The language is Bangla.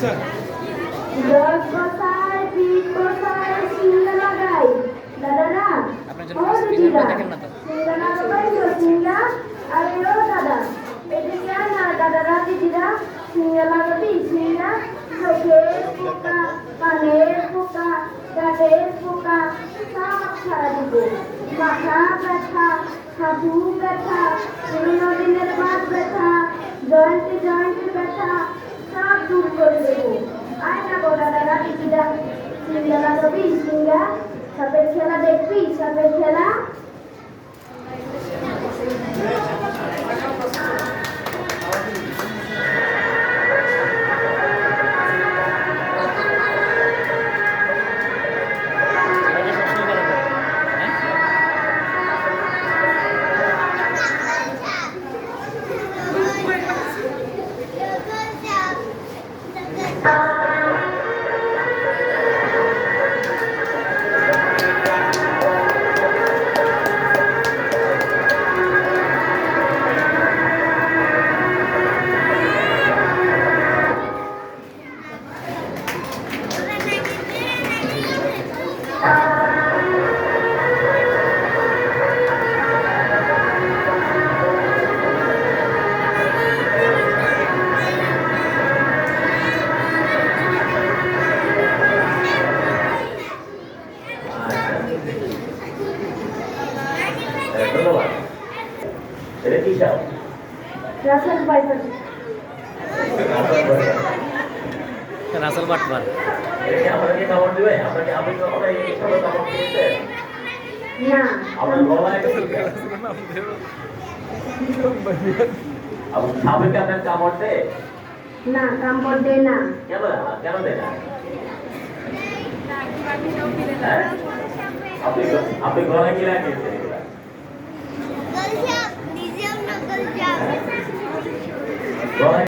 দশ বসায় পিঠ বসায় সিঙ্গা লাগাই দাদারা ও দিদিরা সিঙ্গা লাগাই তো সিঙ্গা আরে ও দাদা এদিকে না দাদারা দিদিরা সিঙ্গা লাগাবি সিঙ্গা চোখের পোকা কানের পোকা দাঁতের পোকা সব ছাড়া দিব মাথা ব্যথা হাঁটু ব্যথা পুরোনো দিনের বাত ব্যথা জয়েন্টে জয়েন্টে ব্যথা সব দূর করে দেবো আয় না গো দাদারা দিদিরা সিঙ্গা লাগাবি সিঙ্গা সাপের খেলা দেখবি সাপের খেলা ধন্যবাদ। এটা কি চাও? রাসেল বাইপার রাসেল বাটবার এটা কি আপনাকে কামড় দিবে? আপনাকে আপনি তো অনেক সবাই কামড় দিয়েছে। না আপনার গলায় আপনি সাপে আপনার কামড় দেয়? না কামড় দে না কেন কেন দেয় না? হ্যাঁ? আপনি গলায় কি লাগিয়েছেন? গলায়